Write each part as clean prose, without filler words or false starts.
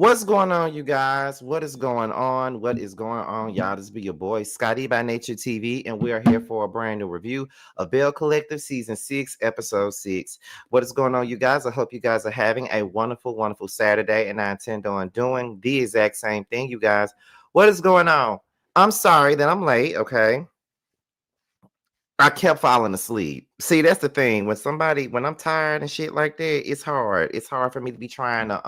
What's going on, you guys? What is going on? What is going on, y'all? This be your boy, Scotty by Nature TV, and we are here for a brand new review of Belle Collective Season 6, Episode 6. What is going on, you guys? I hope you guys are having a wonderful, wonderful Saturday, and I intend on doing the exact same thing, you guys. What is going on? I'm sorry that I'm late, okay? I kept falling asleep. See, that's the thing. When I'm tired and shit like that, it's hard. It's hard for me to be trying to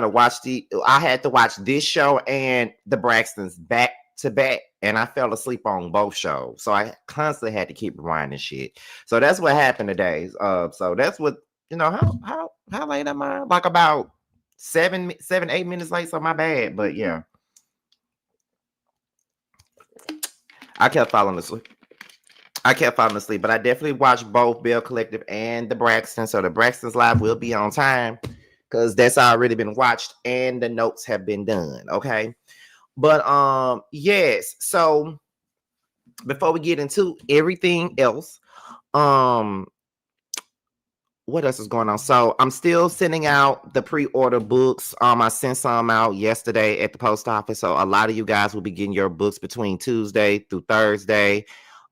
watch I had to watch this show and the Braxtons back to back, and I fell asleep on both shows. So I constantly had to keep rewinding shit. So that's what happened today. So that's what how late am I? Like about 8 minutes late. So my bad. But yeah, I kept falling asleep. But I definitely watched both Belle Collective and the Braxton. So the Braxton's live will be on time because that's already been watched and the notes have been done. Okay. But yes. So before we get into everything else, um, what else is going on? So I'm still sending out the pre-order books. I sent some out yesterday at the post office. So a lot of you guys will be getting your books between Tuesday through Thursday.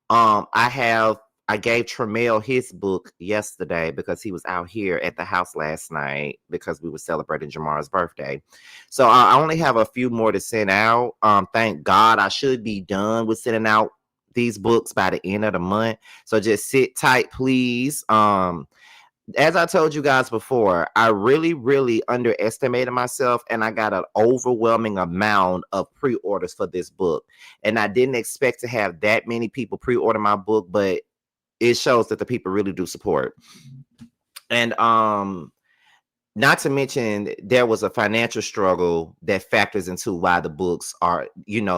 I gave Tremel his book yesterday because he was out here at the house last night because we were celebrating Jamar's birthday. So I only have a few more to send out. Thank God I should be done with sending out these books by the end of the month. So just sit tight, please. As I told you guys before, I really, really underestimated myself and I got an overwhelming amount of pre-orders for this book. And I didn't expect to have that many people pre-order my book, but it shows that the people really do support. And not to mention there was a financial struggle that factors into why the books are,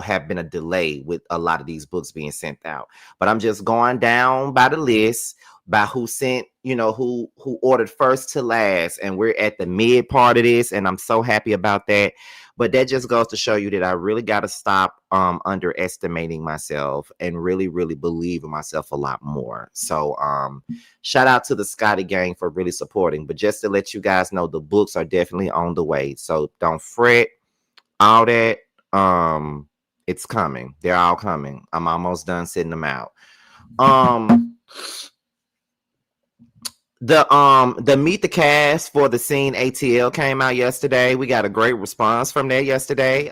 have been a delay with a lot of these books being sent out. But I'm just going down by the list by who sent, who ordered first to last, and we're at the mid part of this, and I'm so happy about that. But that just goes to show you that I really got to stop underestimating myself and really, really believe in myself a lot more. So shout out to the Scotty gang for really supporting. But just to let you guys know, the books are definitely on the way. So don't fret. All that, it's coming. They're all coming. I'm almost done sending them out. The Meet the Cast for the Scene ATL came out yesterday. We got a great response from that yesterday.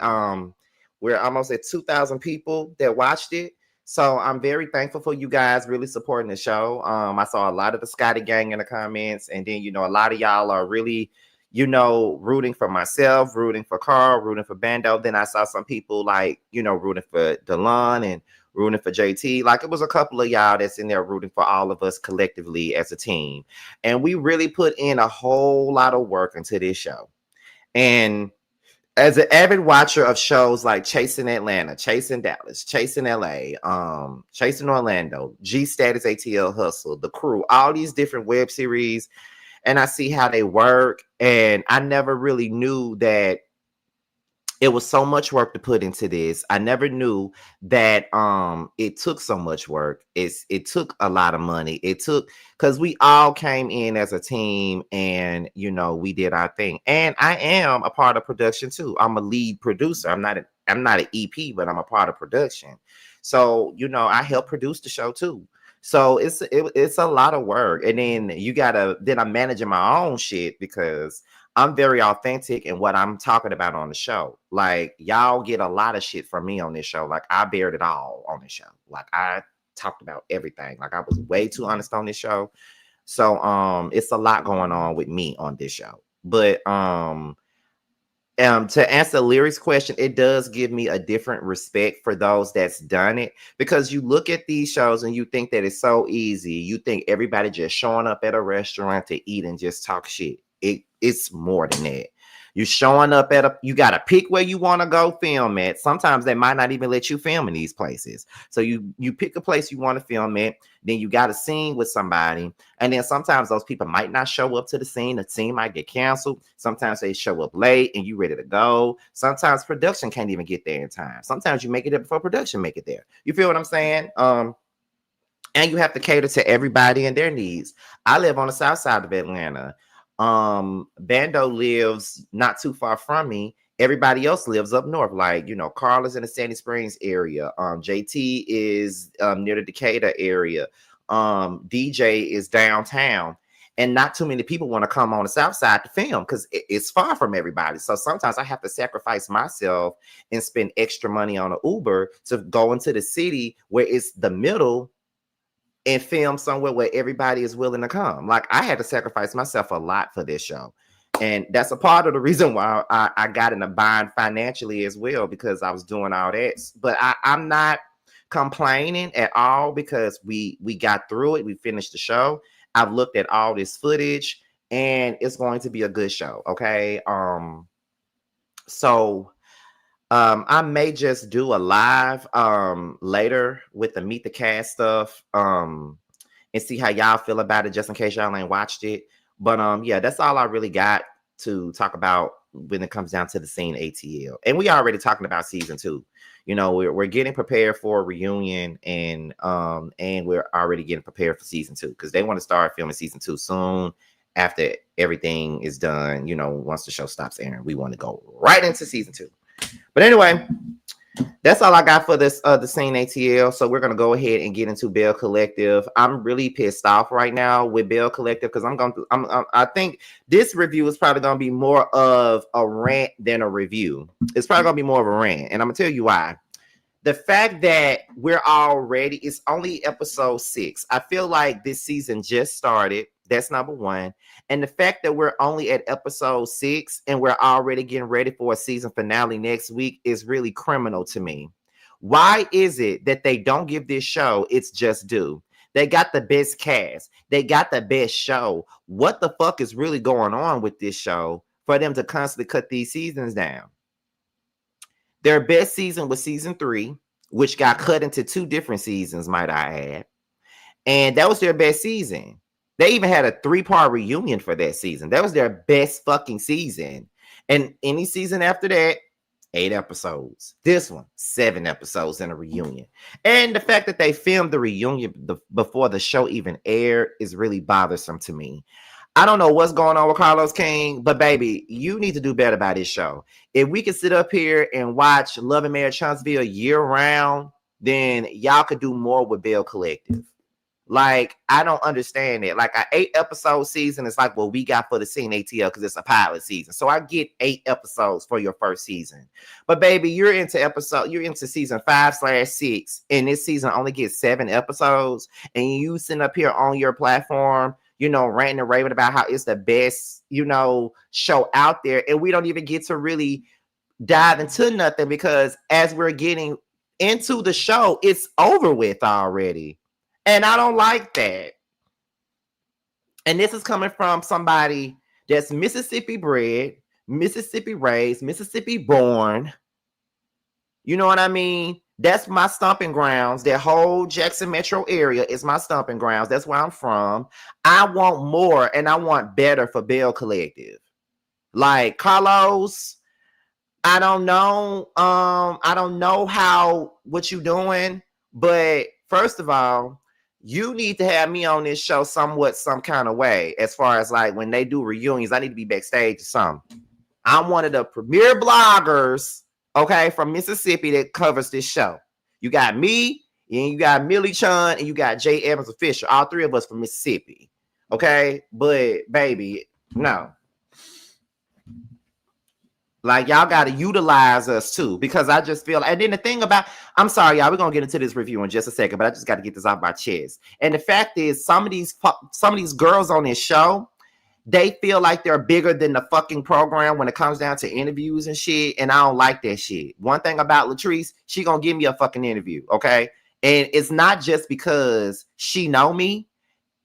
We're almost at 2,000 people that watched it. So I'm very thankful for you guys really supporting the show. I saw a lot of the Scotty gang in the comments, and then a lot of y'all are really, rooting for myself, rooting for Carl, rooting for Bando. Then I saw some people rooting for Delon and rooting for JT. Like, it was a couple of y'all that's in there rooting for all of us collectively as a team. And we really put in a whole lot of work into this show. And as an avid watcher of shows like Chasing Atlanta, Chasing Dallas, Chasing LA, Chasing Orlando, G Status ATL Hustle, The Crew, all these different web series, and I see how they work. And I never really knew that it was so much work to put into this. I never knew that it took so much work. It took a lot of money. It took, because we all came in as a team and we did our thing. And I am a part of production too. I'm a lead producer. I'm not an EP, but I'm a part of production. So I help produce the show too. So it's a lot of work. And then I'm managing my own shit because I'm very authentic in what I'm talking about on the show. Like, y'all get a lot of shit from me on this show. Like, I bared it all on this show. Like, I talked about everything. Like, I was way too honest on this show. So it's a lot going on with me on this show. But to answer Lyrics' question, it does give me a different respect for those that's done it, because you look at these shows and you think that it's so easy. You think everybody just showing up at a restaurant to eat and just talk shit. It's more than that. You're showing up you got to pick where you want to go film at. Sometimes they might not even let you film in these places. So you pick a place you want to film at, then you got a scene with somebody. And then sometimes those people might not show up to the scene. The scene might get canceled. Sometimes they show up late and you ready to go. Sometimes production can't even get there in time. Sometimes you make it there before production make it there. You feel what I'm saying? And you have to cater to everybody and their needs. I live on the south side of Atlanta. Bando lives not too far from me. Everybody else lives up north, like Carla's in the Sandy Springs area. JT is near the Decatur area. DJ is downtown, and not too many people want to come on the south side to film because it's far from everybody. So sometimes I have to sacrifice myself and spend extra money on an Uber to go into the city where it's the middle and film somewhere where everybody is willing to come. Like, I had to sacrifice myself a lot for this show. And that's a part of the reason why I got in a bind financially as well, because I was doing all that. But I'm not complaining at all because we got through it. We finished the show. I've looked at all this footage and it's going to be a good show. Okay. So I may just do a live later with the Meet the Cast stuff and see how y'all feel about it, just in case y'all ain't watched it. But yeah, that's all I really got to talk about when it comes down to the scene ATL. And we already talking about season 2. We're getting prepared for a reunion, and we're already getting prepared for season 2 because they want to start filming season 2 soon after everything is done. Once the show stops airing, we want to go right into season 2. But anyway, that's all I got for this the scene ATL. So we're gonna go ahead and get into Belle Collective. I'm really pissed off right now with Belle Collective because I think this review is probably gonna be more of a rant than a review. It's probably gonna be more of a rant, and I'm gonna tell you why. The fact that it's only episode 6. I feel like this season just started. That's number one. And the fact that we're only at episode 6 and we're already getting ready for a season finale next week is really criminal to me. Why is it that they don't give this show its just due? They got the best cast. They got the best show. What the fuck is really going on with this show for them to constantly cut these seasons down? Their best season was season 3, which got cut into 2 different seasons, might I add. And that was their best season. They even had a 3-part reunion for that season. That was their best fucking season. And any season after that, 8 episodes. This one, 7 episodes in a reunion. And the fact that they filmed the reunion before the show even aired is really bothersome to me. I don't know what's going on with Carlos King, but baby, you need to do better by this show. If we could sit up here and watch Love and Marriage Huntsville year round, then y'all could do more with Belle Collective. Like, I don't understand it. Like, an 8-episode season is like what we got for the scene ATL because it's a pilot season. So I get 8 episodes for your first season. But baby, you're into season 5/6, and this season only gets 7 episodes, and you sitting up here on your platform, ranting and raving about how it's the best, show out there. And we don't even get to really dive into nothing because as we're getting into the show, it's over with already. And I don't like that. And this is coming from somebody that's Mississippi bred, Mississippi raised, Mississippi born. You know what I mean? That's my stomping grounds. That whole Jackson metro area is my stomping grounds. That's where I'm from. I want more and I want better for Belle Collective. Like, Carlos, I don't know. I don't know what you doing, but first of all, you need to have me on this show some kind of way. As far as like when they do reunions, I need to be backstage or something. I'm one of the premier bloggers, okay, from Mississippi that covers this show. You got me, and you got Millie Chun, and you got Jay Evans Official. All 3 of us from Mississippi, okay? But baby, no. Like, y'all got to utilize us too, because I just feel, and then the thing about, I'm sorry, y'all, we're going to get into this review in just a second, but I just got to get this off my chest. And the fact is, some of these girls on this show, they feel like they're bigger than the fucking program when it comes down to interviews and shit. And I don't like that shit. One thing about Latrice, she going to give me a fucking interview. Okay. And it's not just because she know me.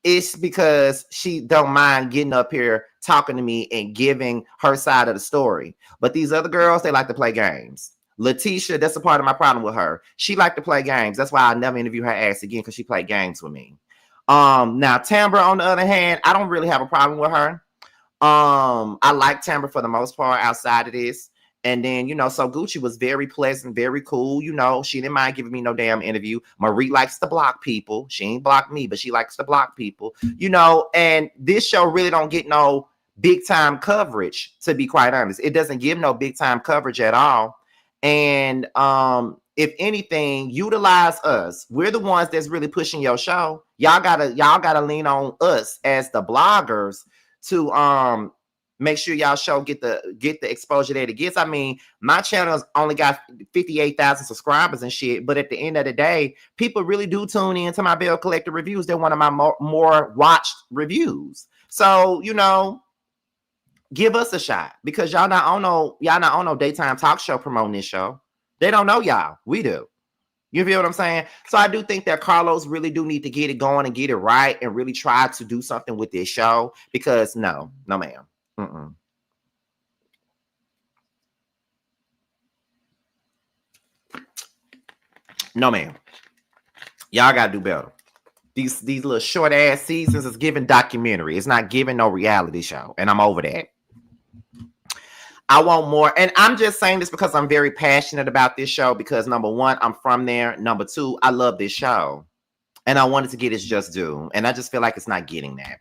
It's because she don't mind getting up here talking to me and giving her side of the story. But these other girls, they like to play games. Letitia, that's a part of my problem with her. She like to play games. That's why I never interview her ass again, because she played games with me. Now Tambra, on the other hand, I don't really have a problem with her. I like Tambra for the most part outside of this. And then, so Gucci was very pleasant, very cool. She didn't mind giving me no damn interview. Marie likes to block people. She ain't blocked me, but she likes to block people, and this show really don't get no big time coverage, to be quite honest. It doesn't give no big time coverage at all. And if anything, utilize us. We're the ones that's really pushing your show. Y'all gotta lean on us as the bloggers to make sure y'all show get the exposure that it gets. I mean, my channel's only got 58,000 subscribers and shit, but at the end of the day, people really do tune in to my Belle Collector reviews. They're one of my more watched reviews. So, you know, give us a shot, because y'all not on no daytime talk show promoting this show. They don't know y'all. We do. You feel what I'm saying? So I do think that Carlos really do need to get it going and get it right and really try to do something with this show, because no ma'am. No ma'am. Y'all gotta do better. These little short ass seasons is giving documentary. It's not giving no reality show, and I'm over that. I want more. And I'm just saying this because I'm very passionate about this show, because number one, I'm from there. Number two, I love this show and I wanted to get its just due. And I just feel like it's not getting that.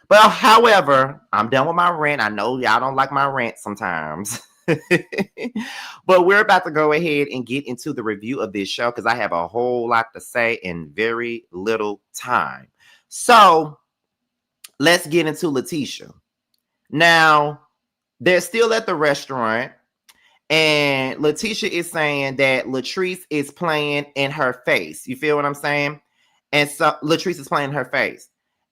But however, I'm done with my rant. I know y'all don't like my rant sometimes. But we're about to go ahead and get into the review of this show, because I have a whole lot to say in very little time. So let's get into Letitia. Now, they're still at the restaurant, and Letitia is saying that Latrice is playing in her face. You feel what I'm saying? And so Latrice is playing in her face.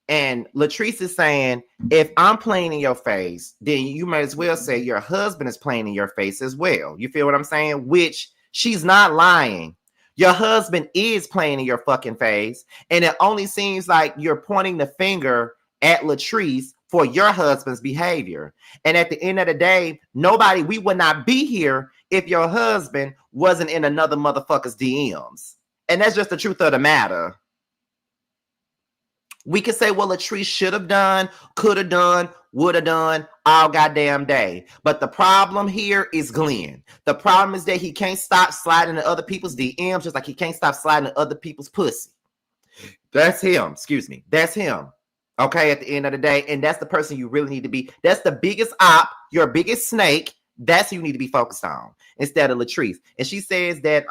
And Latrice is saying, if I'm playing in your face, then you may as well say your husband is playing in your face as well. You feel what I'm saying? Which she's not lying. Your husband is playing in your fucking face. And it only seems like you're pointing the finger at Latrice for your husband's behavior. And at the end of the day, we would not be here if your husband wasn't in another motherfucker's DMs. And that's just the truth of the matter. We could say, well, Latrice should have done, could have done, would have done all goddamn day. But the problem here is Glenn. The problem is that he can't stop sliding in other people's DMs, just like he can't stop sliding in other people's pussy. That's him. Excuse me. That's him. Okay, at the end of the day. And that's the person you really need to be. That's the biggest op, your biggest snake. That's who you need to be focused on instead of Latrice. And she says that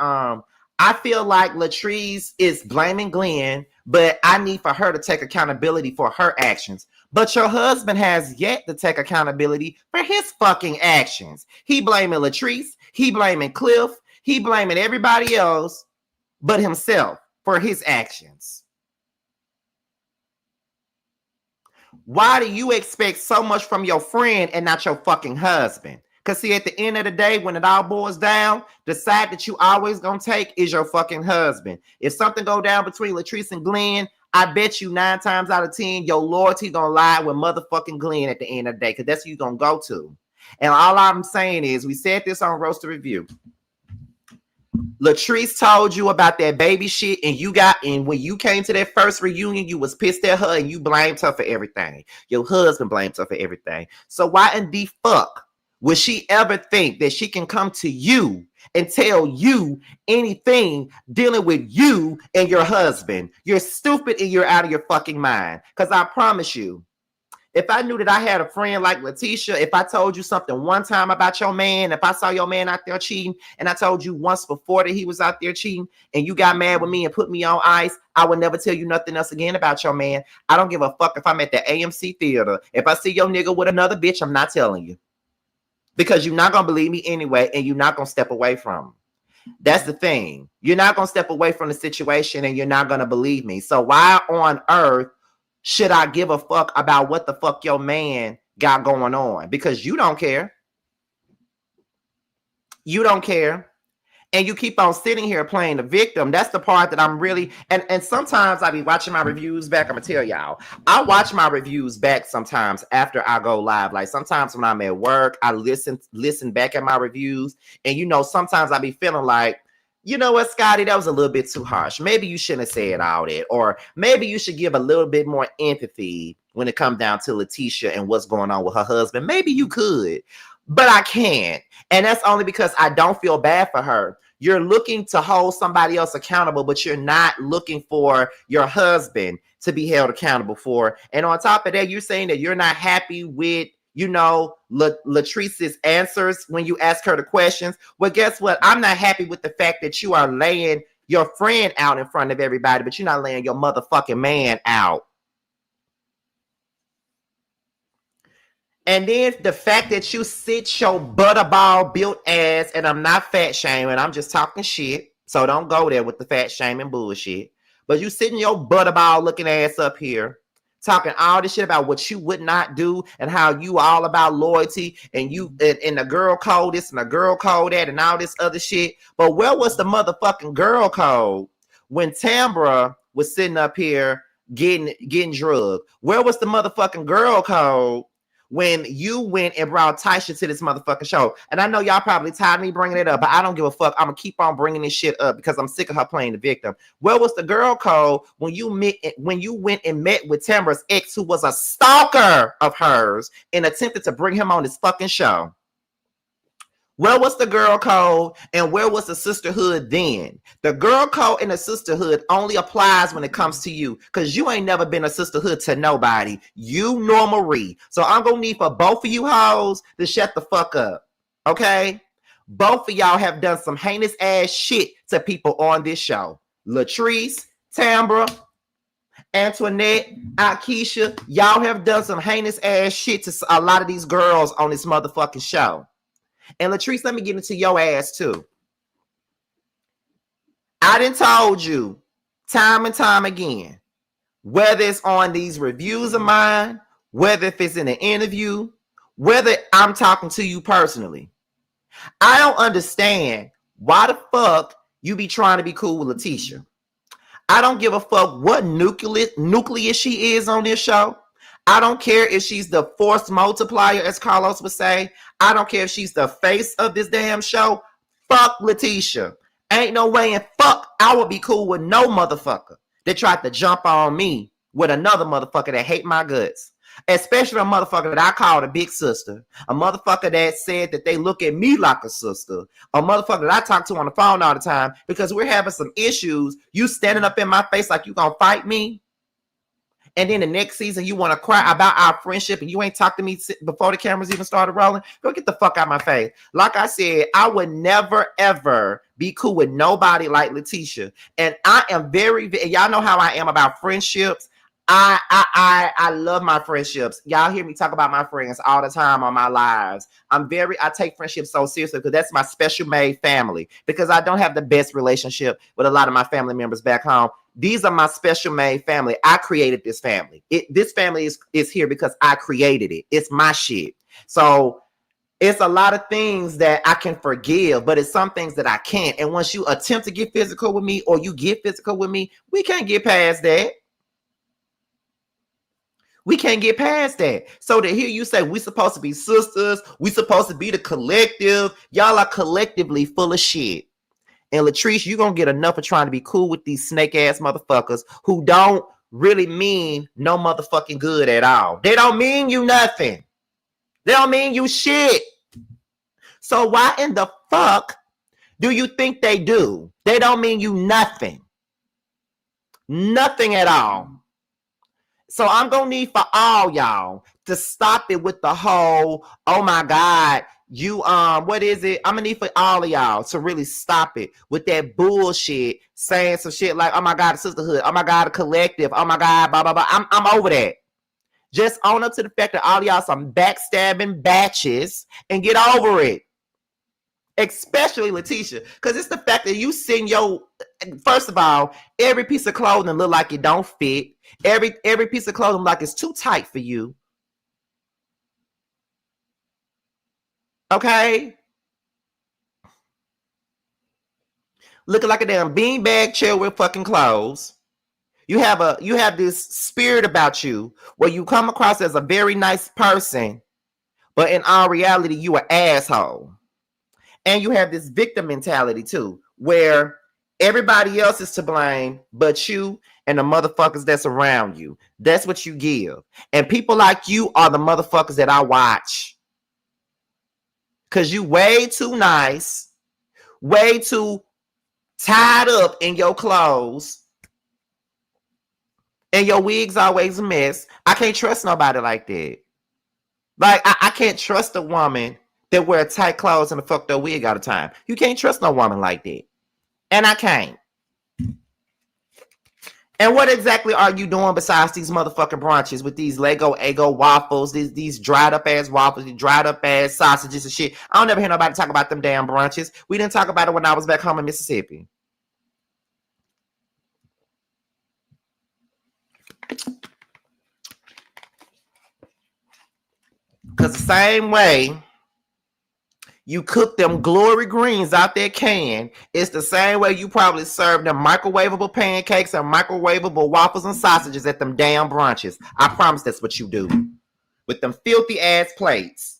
I feel like Latrice is blaming Glenn, but I need for her to take accountability for her actions. But your husband has yet to take accountability for his fucking actions. He blaming Latrice, he blaming Cliff, he blaming everybody else but himself for his actions. Why do you expect so much from your friend and not your fucking husband? Because see, at the end of the day, when it all boils down, the side that you always gonna take is your fucking husband. If something go down between Latrice and Glenn, I bet you 9 times out of 10, your loyalty gonna lie with motherfucking Glenn at the end of the day, because that's who you gonna go to. And all I'm saying is, we said this on Roast to Review. Latrice told you about that baby shit, and when you came to that first reunion, you was pissed at her and you blamed her for everything. Your husband blamed her for everything. So why in the fuck would she ever think that she can come to you and tell you anything dealing with you and your husband? You're stupid and you're out of your fucking mind. Because I promise you, if I knew that I had a friend like Letitia, if I told you something one time about your man, if I saw your man out there cheating, and I told you once before that he was out there cheating, and you got mad with me and put me on ice, I would never tell you nothing else again about your man. I don't give a fuck if I'm at the AMC theater. If I see your nigga with another bitch, I'm not telling you. Because you're not going to believe me anyway, and you're not going to step away from him. That's the thing. You're not going to step away from the situation, and you're not going to believe me. So why on earth should I give a fuck about what the fuck your man got going on? Because you don't care. You don't care. And you keep on sitting here playing the victim. That's the part that I'm really, and sometimes I be watching my reviews back. I'm gonna tell y'all, I watch my reviews back sometimes after I go live. Like sometimes when I'm at work, I listen back at my reviews. And you know, sometimes I be feeling like, you know what, Scotty, that was a little bit too harsh. Maybe you shouldn't have said all that. Or maybe you should give a little bit more empathy when it comes down to Letitia and what's going on with her husband. Maybe you could, but I can't. And that's only because I don't feel bad for her. You're looking to hold somebody else accountable, but you're not looking for your husband to be held accountable for. And on top of that, you're saying that you're not happy with, Latrice's answers when you ask her the questions. Well, guess what? I'm not happy with the fact that you are laying your friend out in front of everybody, but you're not laying your motherfucking man out. And then the fact that you sit your butterball built ass, and I'm not fat shaming, I'm just talking shit. So don't go there with the fat shaming bullshit. But you sitting your butterball looking ass up here, talking all this shit about what you would not do and how you all about loyalty and you and the girl code this and the girl code that and all this other shit. But where was the motherfucking girl code when Tambra was sitting up here getting drugged? Where was the motherfucking girl code when you went and brought Taisha to this motherfucking show? And I know y'all probably tired of me bringing it up, but I don't give a fuck. I'm gonna keep on bringing this shit up because I'm sick of her playing the victim. Where was the girl code when you went and met with Tamara's ex, who was a stalker of hers, and attempted to bring him on this fucking show? Where was the girl code and where was the sisterhood then? The girl code and the sisterhood only applies when it comes to you, because you ain't never been a sisterhood to nobody. You nor Marie. So I'm going to need for both of you hoes to shut the fuck up. Okay? Both of y'all have done some heinous ass shit to people on this show. Latrice, Tambra, Antoinette, Akeisha, y'all have done some heinous ass shit to a lot of these girls on this motherfucking show. And Latrice, let me get into your ass too. I done told you time and time again, whether it's on these reviews of mine, whether if it's in an interview, whether I'm talking to you personally, I don't understand why the fuck you be trying to be cool with Letitia. I don't give a fuck what nucleus she is on this show. I don't care if she's the force multiplier, as Carlos would say. I don't care if she's the face of this damn show. Fuck Letitia. Ain't no way in fuck I would be cool with no motherfucker that tried to jump on me with another motherfucker that hate my guts. Especially a motherfucker that I called a big sister. A motherfucker that said that they look at me like a sister. A motherfucker that I talk to on the phone all the time because we're having some issues. You standing up in my face like you gonna fight me? And then the next season, you want to cry about our friendship and you ain't talked to me before the cameras even started rolling? Go get the fuck out of my face. Like I said, I would never, ever be cool with nobody like Letitia. And I am y'all know how I am about friendships. I love my friendships. Y'all hear me talk about my friends all the time on my lives. I take friendships so seriously because that's my special made family. Because I don't have the best relationship with a lot of my family members back home. These are my special made family. I created this family. This family is here because I created it. It's my shit. So it's a lot of things that I can forgive, but it's some things that I can't. And once you attempt to get physical with me or you get physical with me, we can't get past that. We can't get past that. So to hear you say we supposed to be sisters, we supposed to be the collective, y'all are collectively full of shit. And Latrice, you're going to get enough of trying to be cool with these snake ass motherfuckers who don't really mean no motherfucking good at all. They don't mean you nothing. They don't mean you shit. So why in the fuck do you think they do? They don't mean you nothing. Nothing at all. So I'm going to need for all y'all to stop it with the whole, oh my God, you, what is it? I'm gonna need for all of y'all to really stop it with that bullshit, saying some shit like, oh my God, a sisterhood, oh my God, a collective, oh my God, blah, blah, blah. I'm over that. Just own up to the fact that all of y'all some backstabbing batches and get over it. Especially Letitia, because it's the fact that you send first of all, every piece of clothing look like it don't fit. Every piece of clothing like it's too tight for you. Okay? Looking like a damn beanbag chair with fucking clothes. You have this spirit about you where you come across as a very nice person, but in all reality, you an asshole. And you have this victim mentality too, where everybody else is to blame but you and the motherfuckers that's around you. That's what you give. And people like you are the motherfuckers that I watch. Because you way too nice, way too tied up in your clothes, and your wig's always a mess. I can't trust nobody like that. Like, I can't trust a woman that wear tight clothes and a fucked up wig all the time. You can't trust no woman like that. And I can't. And what exactly are you doing besides these motherfucking brunches with these Lego Eggo waffles, these dried up ass waffles, these dried up ass sausages and shit? I don't never hear nobody talk about them damn brunches. We didn't talk about it when I was back home in Mississippi. Because the same way you cook them glory greens out that can, it's the same way you probably serve them microwavable pancakes and microwavable waffles and sausages at them damn brunches. I promise that's what you do with them filthy ass plates.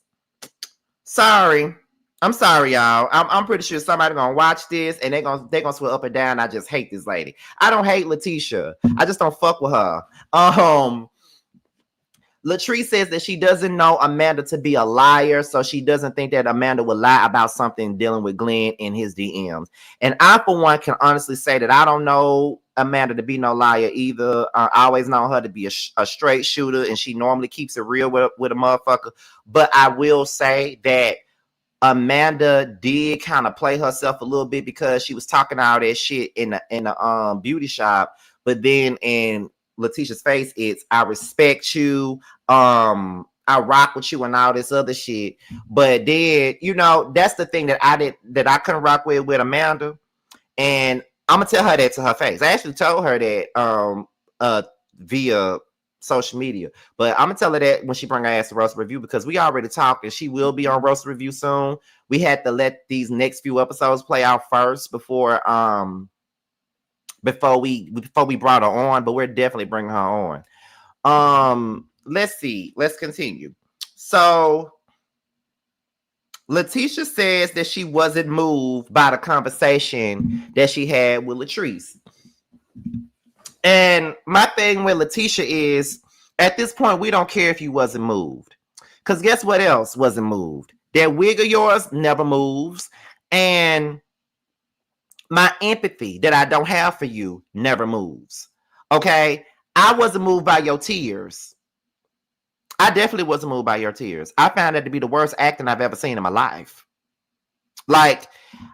Sorry. I'm sorry, y'all. I'm pretty sure somebody gonna watch this and they gonna swear up and down. I just hate this lady. I don't hate Letitia. I just don't fuck with her. Latrice says that she doesn't know Amanda to be a liar, so she doesn't think that Amanda would lie about something dealing with Glenn in his DMs. And I, for one, can honestly say that I don't know Amanda to be no liar either. I always know her to be a straight shooter, and she normally keeps it real with a motherfucker. But I will say that Amanda did kind of play herself a little bit because she was talking all that shit in the beauty shop, but then in Letitia's face, it's I respect you, I rock with you and all this other shit. But then, that's the thing that I couldn't rock with Amanda. And I'm gonna tell her that to her face. I actually told her that via social media, but I'm gonna tell her that when she bring her ass to Roast Review, because we already talked and she will be on Roast Review soon. We had to let these next few episodes play out first before we brought her on, but we're definitely bringing her on. Let's see. Let's continue. So Letitia says that she wasn't moved by the conversation that she had with Latrice. And my thing with Letitia is, at this point, we don't care if you wasn't moved. Because guess what else wasn't moved? That wig of yours never moves. And my empathy that I don't have for you never moves. Okay? I wasn't moved by your tears. I definitely wasn't moved by your tears. I found that to be the worst acting I've ever seen in my life. Like,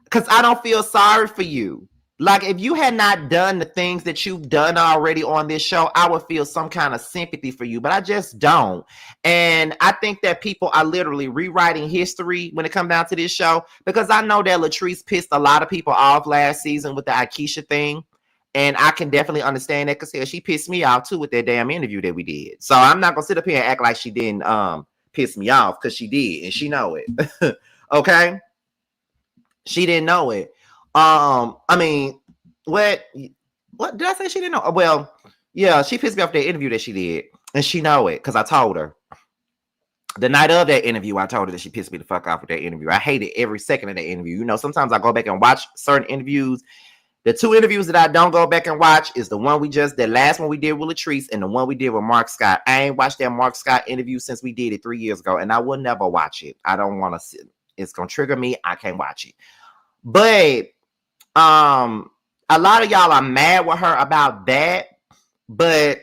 because I don't feel sorry for you. Like, if you had not done the things that you've done already on this show, I would feel some kind of sympathy for you, but I just don't. And I think that people are literally rewriting history when it comes down to this show, because I know that Latrice pissed a lot of people off last season with the Akeisha thing. And I can definitely understand that, because she pissed me off too with that damn interview that we did. So I'm not going to sit up here and act like she didn't piss me off, because she did, and she know it. Okay? She didn't know it. I mean, what did I say? She didn't know. Well, yeah, she pissed me off that interview that she did, and she know it because I told her the night of that interview. I told her that she pissed me the fuck off with that interview. I hated every second of that interview. Sometimes I go back and watch certain interviews. The two interviews that I don't go back and watch is the last one we did with Latrice and the one we did with Mark Scott. I ain't watched that Mark Scott interview since we did it 3 years ago, and I will never watch it. I don't want to sit. It's gonna trigger me. I can't watch it. But a lot of y'all are mad with her about that, but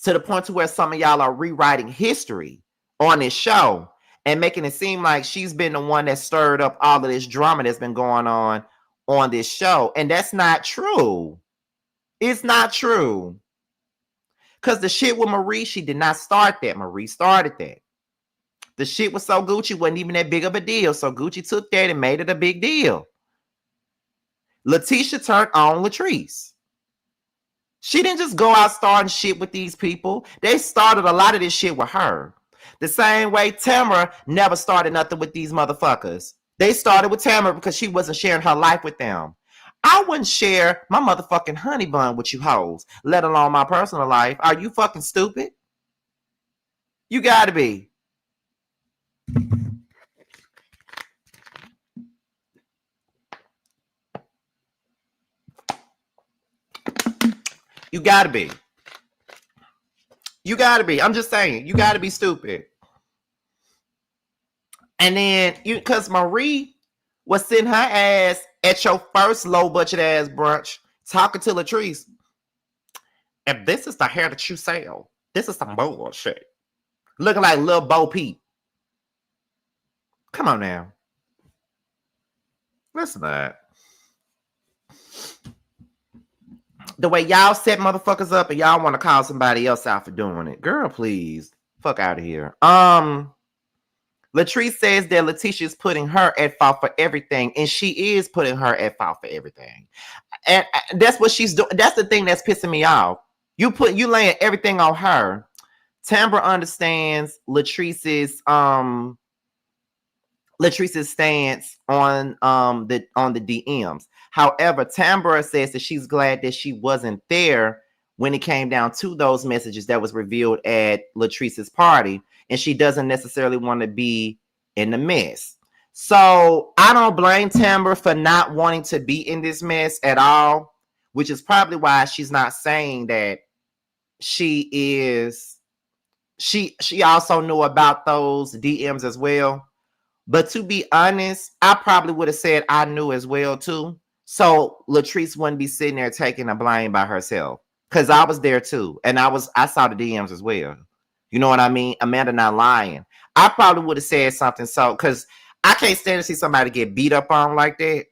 to the point to where some of y'all are rewriting history on this show and making it seem like she's been the one that stirred up all of this drama that's been going on this show. And that's not true. It's not true. Because the shit with Marie, she did not start that. Marie started that. The shit with So Gucci wasn't even that big of a deal. So Gucci took that and made it a big deal. Letitia turned on Latrice. She didn't just go out starting shit with these people. They started a lot of this shit with her. The same way Tamara never started nothing with these motherfuckers. They started with Tamara because she wasn't sharing her life with them. I wouldn't share my motherfucking honey bun with you hoes, let alone my personal life. Are you fucking stupid? You gotta be. You gotta be. You gotta be. I'm just saying, you gotta be stupid. And then because Marie was sitting her ass at your first low budget ass brunch talking to Latrice. If this is the hair that you sell, this is some bullshit. Looking like Lil Bo Peep. Come on now. Listen to that. The way y'all set motherfuckers up and y'all want to call somebody else out for doing it. Girl, please. Fuck out of here. Latrice says that Letitia's putting her at fault for everything, and she is putting her at fault for everything. And that's what she's doing. That's the thing that's pissing me off. You laying everything on her. Tambra understands Latrice's stance on the DMs. However, Tambra says that she's glad that she wasn't there when it came down to those messages that was revealed at Latrice's party, and she doesn't necessarily want to be in the mess. So I don't blame Tambra for not wanting to be in this mess at all, which is probably why she's not saying that she also knew about those DMs as well. But to be honest, I probably would have said I knew as well too. So Latrice wouldn't be sitting there taking the blame by herself. Because I was there too. And I saw the DMs as well. You know what I mean? Amanda not lying. I probably would have said something. So, because I can't stand to see somebody get beat up on like that.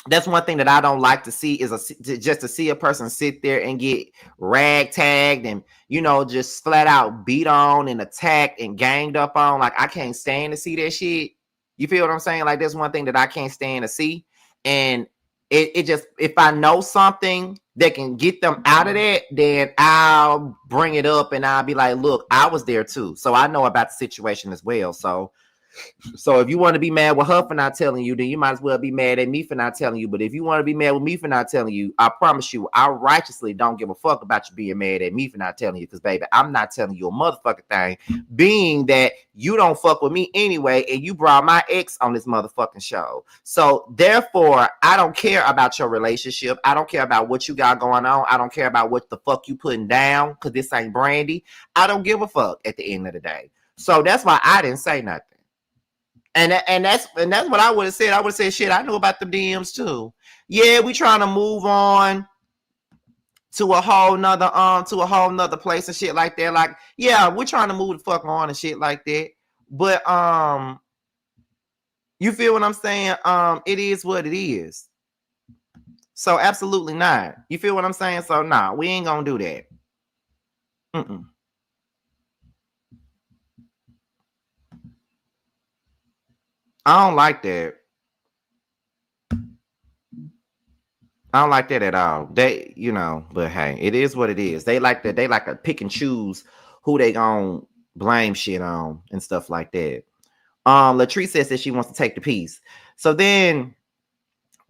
That's one thing that I don't like to see is just to see a person sit there and get ragtagged and, you know, just flat out beat on and attacked and ganged up on. Like, I can't stand to see that shit. You feel what I'm saying? Like, that's one thing that I can't stand to see. And it just, if I know something that can get them out of that, then I'll bring it up and I'll be like, look, I was there too. So I know about the situation as well. So if you want to be mad with her for not telling you, then you might as well be mad at me for not telling you. But if you want to be mad with me for not telling you, I promise you, I righteously don't give a fuck about you being mad at me for not telling you. Because, baby, I'm not telling you a motherfucking thing, being that you don't fuck with me anyway, and you brought my ex on this motherfucking show. So, therefore, I don't care about your relationship. I don't care about what you got going on. I don't care about what the fuck you putting down, because this ain't Brandy. I don't give a fuck at the end of the day. So, that's why I didn't say nothing. And that's what I would have said. I would have said, shit, I know about the DMs too. Yeah, we trying to move on to a whole nother place and shit like that. Like, yeah, we're trying to move the fuck on and shit like that. But you feel what I'm saying? It is what it is. So absolutely not. You feel what I'm saying? So nah, we ain't gonna do that. I don't like that. I don't like that at all. They, you know, but hey, it is what it is. They like that. They like to pick and choose who they gonna blame shit on and stuff like that. Latrice says that she wants to take the piece. So then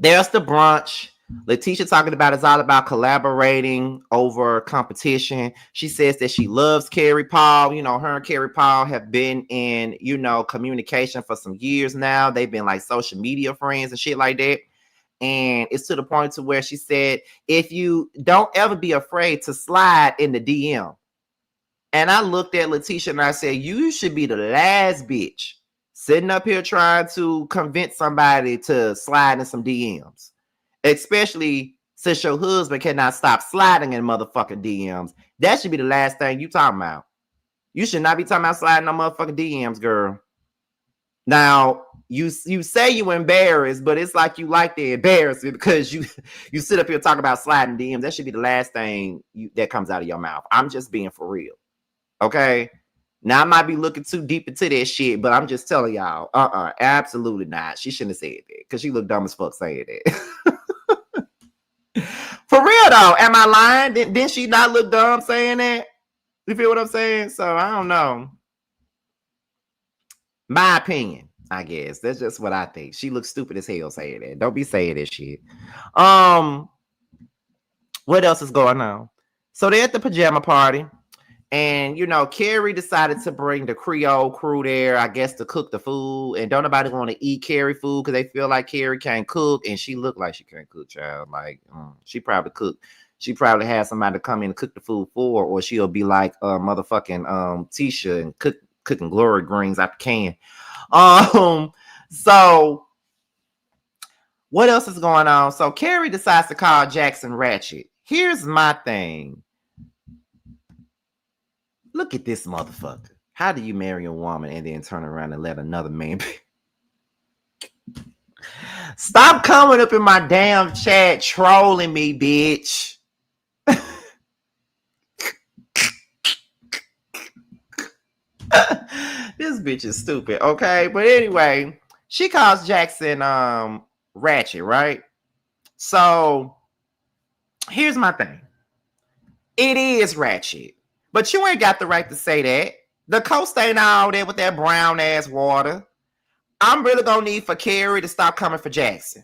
there's the brunch. Letitia talking about it's all about collaborating over competition. She says that she loves Carrie Paul. You know, her and Carrie Paul have been in, you know, communication for some years now. They've been like social media friends and shit like that. And it's to the point to where she said, if you don't ever be afraid to slide in the DM. And I looked at Letitia and I said, you should be the last bitch sitting up here trying to convince somebody to slide in some DMs. Especially since your husband cannot stop sliding in motherfucking DMs. That should be the last thing you talking about. You should not be talking about sliding on motherfucking DMs, girl. Now, you say you embarrassed, but it's like you like the embarrassment because you sit up here talking about sliding DMs. That should be the last thing that comes out of your mouth. I'm just being for real. Okay? Now, I might be looking too deep into that shit, but I'm just telling y'all, absolutely not. She shouldn't have said that because she looked dumb as fuck saying that. For real though, am I lying? Didn't she not look dumb saying that? You feel what I'm saying? So I don't know. My opinion, I guess. That's just what I think. She looks stupid as hell saying that. Don't be saying that shit. What else is going on? So they're at the pajama party. And, you know, Carrie decided to bring the Creole crew there, I guess, to cook the food. And don't nobody want to eat Carrie food because they feel like Carrie can't cook. And she looked like she can't cook, child. Like, she probably cooked. She probably had somebody to come in and cook the food for her. Or she'll be like motherfucking Tisha and cooking glory greens out the can. So What else is going on? So Carrie decides to call Jackson ratchet. Here's my thing. Look at this motherfucker. How do you marry a woman and then turn around and let another man be? Stop coming up in my damn chat trolling me, bitch. This bitch is stupid, okay? But anyway, she calls Jackson ratchet, right? So here's my thing. It is ratchet, but you ain't got the right to say that. The coast ain't all there with that brown ass water. I'm really gonna need for Carrie to stop coming for Jackson.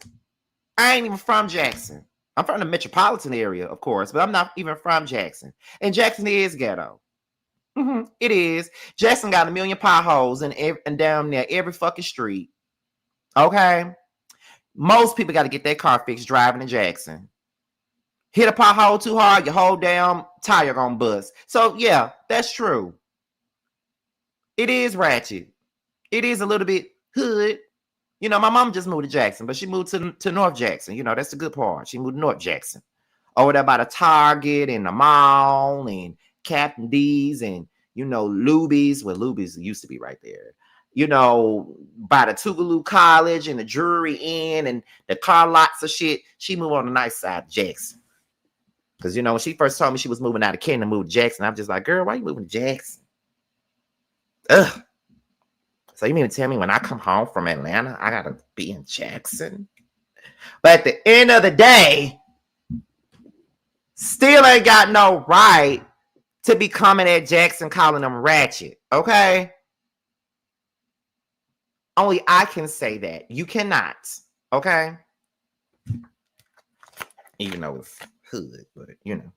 I ain't even from Jackson. I'm from the metropolitan area, of course, but I'm not even from Jackson. And Jackson is ghetto. It is. Jackson got a million potholes and down there every fucking street. Okay? Most people got to get their car fixed driving in Jackson. Hit a pothole too hard, your whole damn tire gonna bust. So yeah, that's true. It is ratchet. It is a little bit hood. You know, my mom just moved to Jackson, but she moved to North Jackson. You know, that's the good part. She moved to North Jackson. Over there by the Target and the mall and Captain D's and, you know, Luby's. Well, Luby's used to be right there. You know, by the Tougaloo College and the Drury Inn and the car lots of shit. She moved on the nice side of Jackson. Because, you know, when she first told me she was moving out of Canton to move to Jackson, I'm just like, girl, why are you moving to Jackson? Ugh. So you mean to tell me when I come home from Atlanta, I got to be in Jackson? But at the end of the day, still ain't got no right to be coming at Jackson calling them ratchet, okay? Only I can say that. You cannot, okay? Even though it's hood, but you know.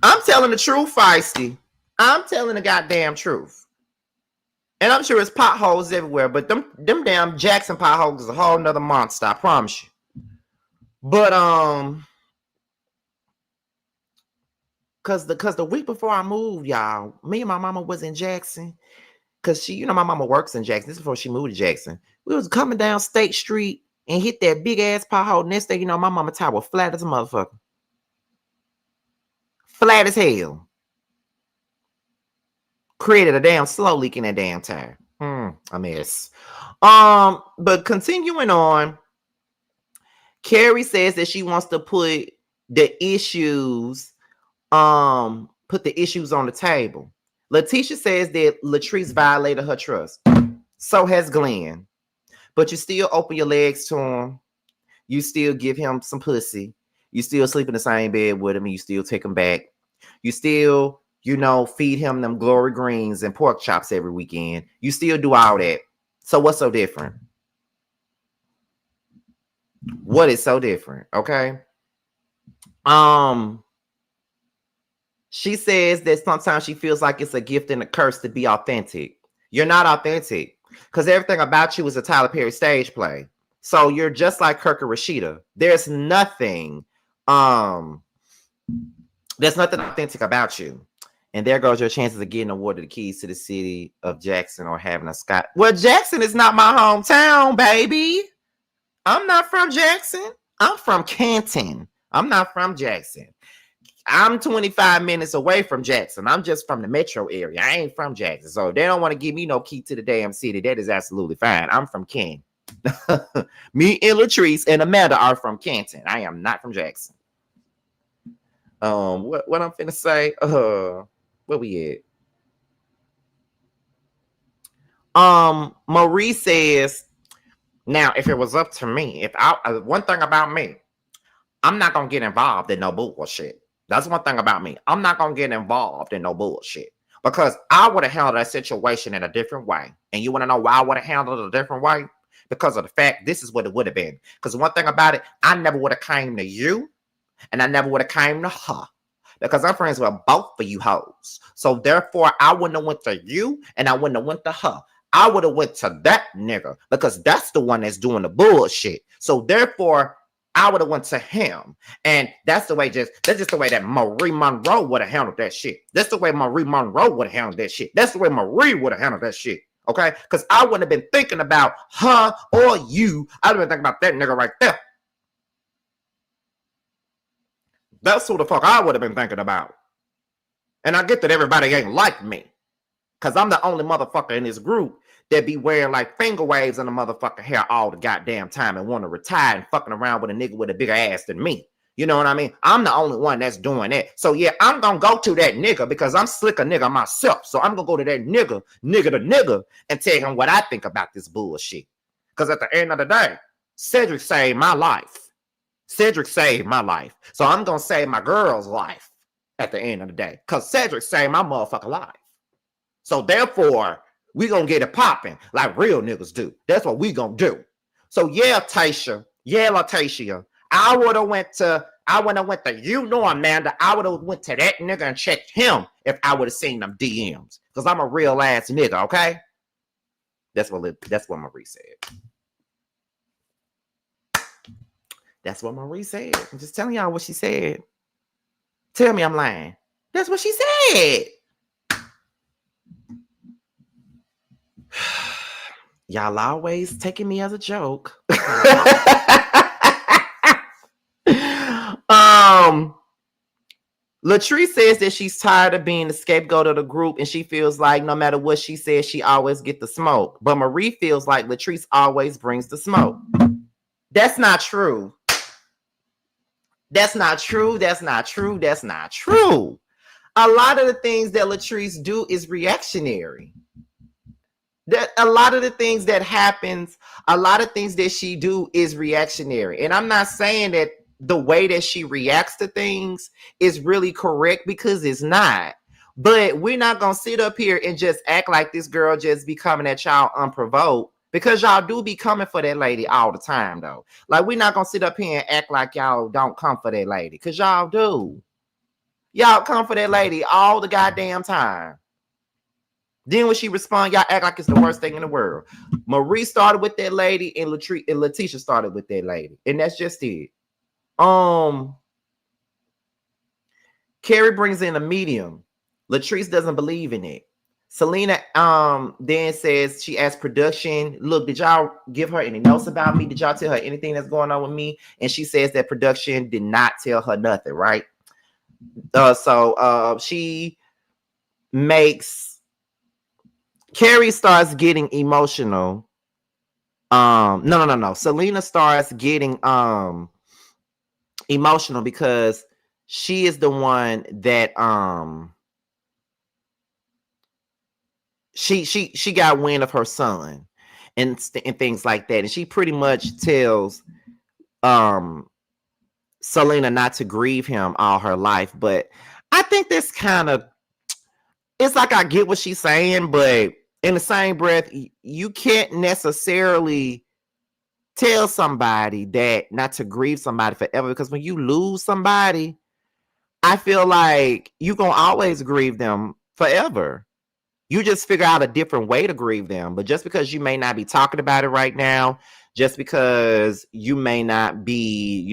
I'm telling the truth, Feisty. I'm telling the goddamn truth. And I'm sure it's potholes everywhere, but them damn Jackson potholes is a whole nother monster, I promise you. But cause the week before I moved, y'all, me and my mama was in Jackson. Cause she, you know, my mama works in Jackson. This is before she moved to Jackson. We was coming down State Street and hit that big ass pothole. Next thing you know, my mama tire was flat as a motherfucker. Flat as hell. Created a damn slow leak in that damn tire. A mess. But continuing on, Carrie says that she wants to put the issues on the table. Letitia says that Latrice violated her trust. So has Glenn. But you still open your legs to him. You still give him some pussy. You still sleep in the same bed with him and you still take him back. You still, you know, feed him them glory greens and pork chops every weekend. You still do all that. So what's so different? What is so different? Okay. She says that sometimes she feels like it's a gift and a curse to be authentic. You're not authentic because everything about you is a Tyler Perry stage play. So you're just like Kirk and Rashida. There's nothing authentic about you. And there goes your chances of getting awarded the keys to the city of Jackson or having a Scott. Well, Jackson is not my hometown, baby. I'm not from Jackson. I'm from Canton. I'm not from Jackson. I'm 25 minutes away from Jackson. I'm just from the metro area. I ain't from Jackson. So if they don't want to give me no key to the damn city, that is absolutely fine. I'm from Canton. Me and Latrice and Amanda are from Canton. I am not from Jackson. What I'm finna say? Where we at? Marie says, now if it was up to me, one thing about me, I'm not gonna get involved in no bullshit. That's one thing about me. I'm not gonna get involved in no bullshit because I would have handled that situation in a different way. And you want to know why I would have handled it a different way? Because of the fact this is what it would have been. Because one thing about it, I never would have came to you, and I never would have came to her. Because I'm friends with both of you hoes. So therefore, I wouldn't have went to you, and I wouldn't have went to her. I would have went to that nigga because that's the one that's doing the bullshit. So therefore, I would have went to him. And that's just the way that Marie Monroe would have handled that shit. That's the way Marie Monroe would have handled that shit. That's the way Marie would have handled that shit. Okay? Because I wouldn't have been thinking about her or you. I'd have been thinking about that nigga right there. That's who the fuck I would have been thinking about. And I get that everybody ain't like me. Because I'm the only motherfucker in this group that be wearing like finger waves in the motherfucking hair all the goddamn time and want to retire and fucking around with a nigga with a bigger ass than me. You know what I mean? I'm the only one that's doing that. So yeah, I'm going to go to that nigga because I'm slick a nigga myself. So I'm going to go to that nigga, and tell him what I think about this bullshit. Because at the end of the day, Cedric saved my life. Cedric saved my life. So I'm going to save my girl's life at the end of the day. Because Cedric saved my motherfucking life. So therefore, we gonna get it popping like real niggas do. That's what we gonna do. So yeah, Tasha, yeah, Latacia, I would have went to, you know, Amanda, I would have went to that nigga and checked him if I would have seen them DMs. Because I'm a real ass nigga, okay? That's what Marie said. That's what Marie said. I'm just telling y'all what she said. Tell me I'm lying. That's what she said. Y'all always taking me as a joke. Latrice says that she's tired of being the scapegoat of the group and she feels like no matter what she says, she always get the smoke. But Marie feels like Latrice always brings the smoke. That's not true. That's not true. That's not true. That's not true. A lot of the things that Latrice do is reactionary. That a lot of the things that happens, a lot of things that she do is reactionary. And I'm not saying that the way that she reacts to things is really correct because it's not. But we're not going to sit up here and just act like this girl just be coming at y'all unprovoked because y'all do be coming for that lady all the time though. Like we're not going to sit up here and act like y'all don't come for that lady because y'all do. Y'all come for that lady all the goddamn time. Then when she respond, y'all act like it's the worst thing in the world. Marie started with that lady and Letitia started with that lady. And that's just it. Carrie brings in a medium. Latrice doesn't believe in it. Selena then says she asked production, look, did y'all give her any notes about me? Did y'all tell her anything that's going on with me? And she says that production did not tell her nothing, right? So she makes Carrie starts getting emotional. No. Selena starts getting emotional because she is the one that she got wind of her son and things like that, and she pretty much tells Selena not to grieve him all her life. But I think that's kind of, it's like I get what she's saying, but in the same breath, you can't necessarily tell somebody that not to grieve somebody forever, because when you lose somebody, I feel like you're going to always grieve them forever. You just figure out a different way to grieve them. But just because you may not be talking about it right now, just because you may not be,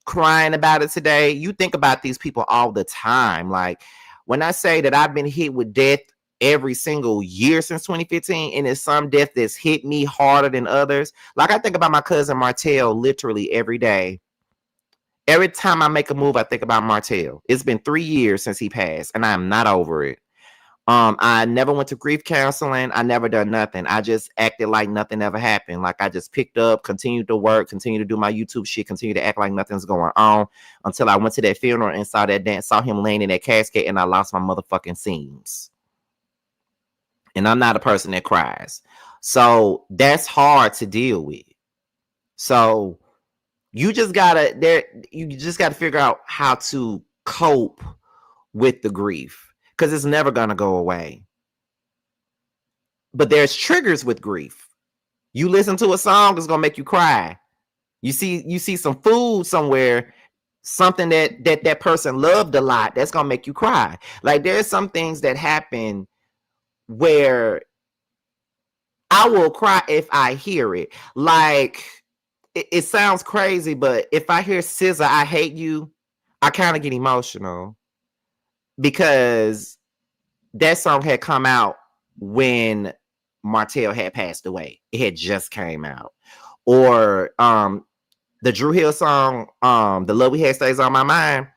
crying about it today, you think about these people all the time. Like when I say that I've been hit with death every single year since 2015, and it's some death that's hit me harder than others. Like I think about my cousin Martell literally every day. Every time I make a move, I think about Martell. It's been 3 years since he passed, and I am not over it. I never went to grief counseling. I never done nothing. I just acted like nothing ever happened. Like I just picked up, continued to work, continued to do my YouTube shit, continued to act like nothing's going on until I went to that funeral and saw that dance, saw him laying in that casket, and I lost my motherfucking seams. And I'm not a person that cries. So that's hard to deal with. So you just gotta figure out how to cope with the grief, because it's never gonna go away. But there's triggers with grief. You listen to a song, it's gonna make you cry. You see some food somewhere, something that person loved a lot, that's gonna make you cry. Like there's some things that happen where I will cry if I hear it. Like it sounds crazy, but if I hear SZA, I hate you, I kind of get emotional because that song had come out when Martell had passed away. It had just came out. Or the Drew Hill song, The Love We Had Stays on My Mind.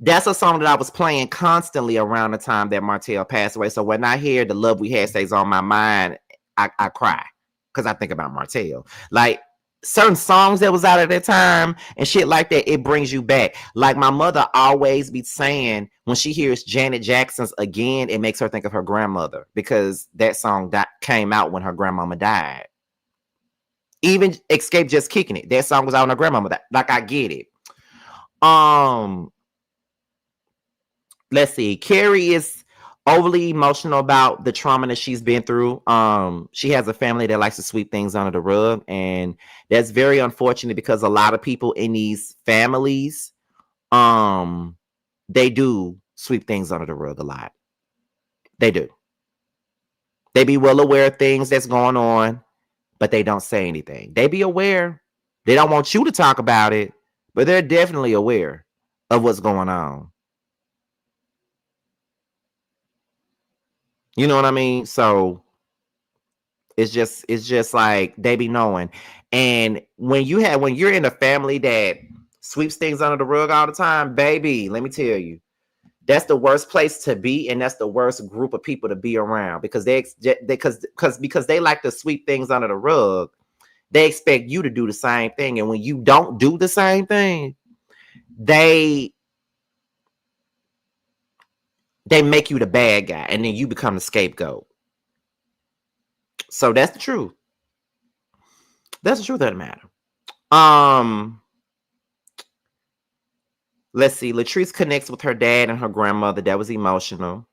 That's a song that I was playing constantly around the time that Martell passed away. So when I hear The Love We Had Stays on My Mind, I cry because I think about Martell. Like certain songs that was out at that time and shit like that, it brings you back. Like my mother always be saying when she hears Janet Jackson's Again, it makes her think of her grandmother because that song that came out when her grandmama died. Even Escape Just Kicking It, that song was out when her grandmama died. Like I get it. Let's see. Carrie is overly emotional about the trauma that she's been through. She has a family that likes to sweep things under the rug, and that's very unfortunate because a lot of people in these families, they do sweep things under the rug a lot. They do. They be well aware of things that's going on, but they don't say anything. They be aware. They don't want you to talk about it, but they're definitely aware of what's going on. You know what I mean? So it's just like they be knowing. And when you're in a family that sweeps things under the rug all the time, baby, let me tell you, that's the worst place to be, and that's the worst group of people to be around because because they like to sweep things under the rug. They expect you to do the same thing, and when you don't do the same thing, they make you the bad guy, and then you become the scapegoat. So that's the truth. That's the truth of the matter. Let's see. Latrice connects with her dad and her grandmother. That was emotional.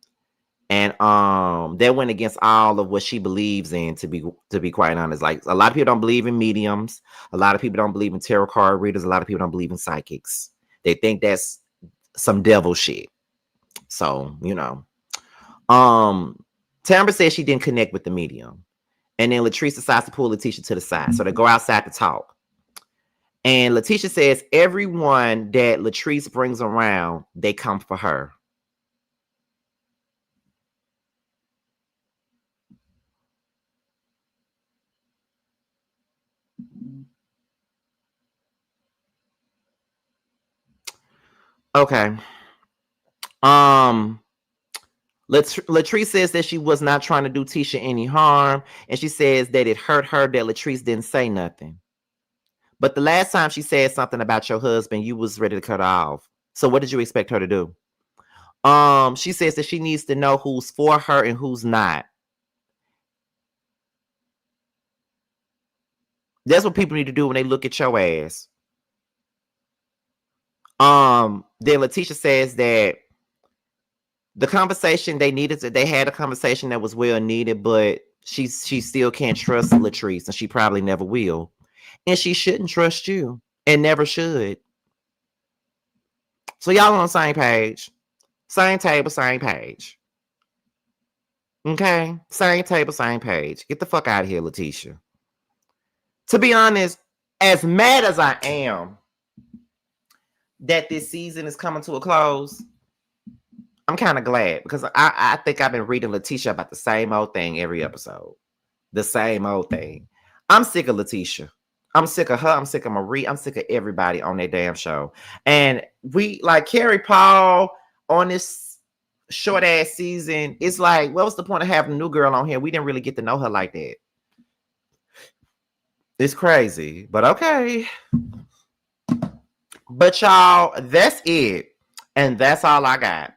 And that went against all of what she believes in, to be quite honest. Like a lot of people don't believe in mediums, a lot of people don't believe in tarot card readers, a lot of people don't believe in psychics. They think that's some devil shit. So, you know. Tambra says she didn't connect with the medium. And then Latrice decides to pull Letitia to the side. So they go outside to talk. And Letitia says everyone that Latrice brings around, they come for her. Okay. Latrice says that she was not trying to do Tisha any harm, and she says that it hurt her that Latrice didn't say nothing. But the last time she said something about your husband, you was ready to cut her off. So what did you expect her to do? She says that she needs to know who's for her and who's not. That's what people need to do when they look at your ass. Then Letitia says that the conversation they had a conversation that was well needed, but she still can't trust Latrice, and she probably never will. And she shouldn't trust you and never should. So y'all on the same page. Same table, same page. Okay? Same table, same page. Get the fuck out of here, Letitia. To be honest, as mad as I am that this season is coming to a close, I'm kind of glad because I think I've been reading Letitia about the same old thing every episode. The same old thing. I'm sick of Letitia. I'm sick of her. I'm sick of Marie. I'm sick of everybody on that damn show. And we like Carrie Paul on this short ass season. It's like, what was the point of having a new girl on here? We didn't really get to know her like that. It's crazy, but okay. But y'all, that's it. And that's all I got.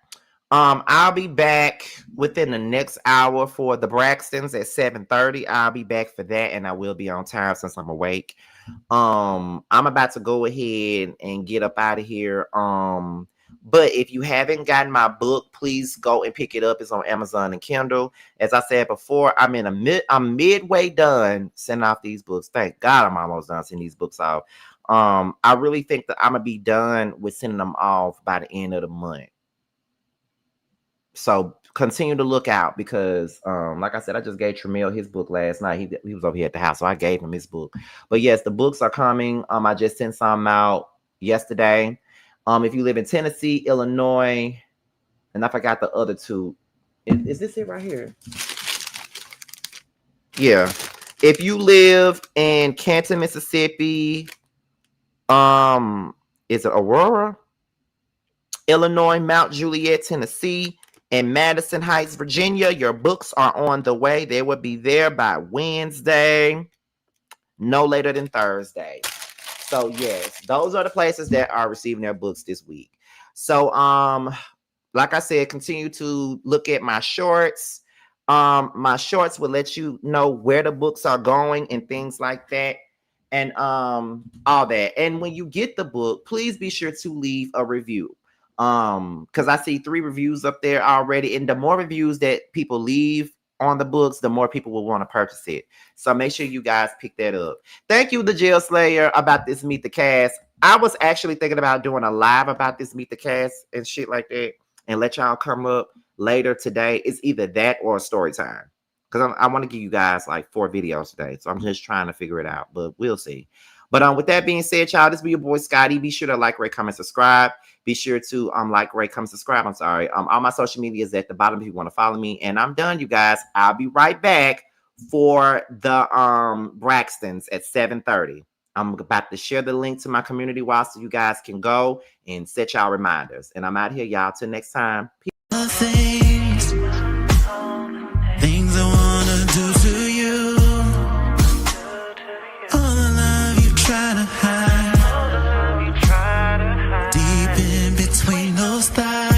I'll be back within the next hour for the Braxtons at 7:30. I'll be back for that, and I will be on time since I'm awake. I'm about to go ahead and get up out of here. But if you haven't gotten my book, please go and pick it up. It's on Amazon and Kindle. As I said before, I'm midway done sending off these books. Thank God I'm almost done sending these books off. I really think that I'm gonna be done with sending them off by the end of the month. So continue to look out because, like I said, I just gave Tramiel his book last night. He was over here at the house, so I gave him his book. But yes, the books are coming. I just sent some out yesterday. If you live in Tennessee, Illinois, and I forgot the other two. Is this it right here? Yeah. If you live in Canton, Mississippi, is it Aurora, Illinois, Mount Juliet, Tennessee, and Madison Heights, Virginia, your books are on the way. They will be there by Wednesday, no later than Thursday. So yes, those are the places that are receiving their books this week. So like I said, continue to look at my shorts. My shorts will let you know where the books are going and things like that, and all that. And when you get the book, please be sure to leave a review. Because I see 3 reviews up there already, and the more reviews that people leave on the books, the more people will want to purchase it. So make sure you guys pick that up. Thank you, the Jail Slayer, about this Meet the Cast. I was actually thinking about doing a live about this Meet the Cast and shit like that, and let y'all come up later today. It's either that or a story time, because I want to give you guys like 4 videos today. So I'm just trying to figure it out, but we'll see. But with that being said, y'all, this be your boy Scotty. Be sure to like, rate, comment, subscribe. Be sure to like, rate, comment, subscribe. I'm sorry. All my social media is at the bottom if you want to follow me. And I'm done, you guys. I'll be right back for the Braxtons at 7:30. I'm about to share the link to my community wall so you guys can go and set y'all reminders. And I'm out here, y'all. Till next time. Peace. Things I wanna do to you. All the love you try to hide. Deep in between those thighs.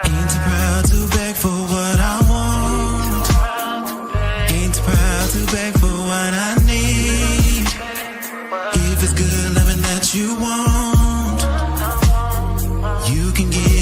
Ain't too proud to beg for what I want. Ain't too proud to beg for what I need. If it's good loving that you want, you can get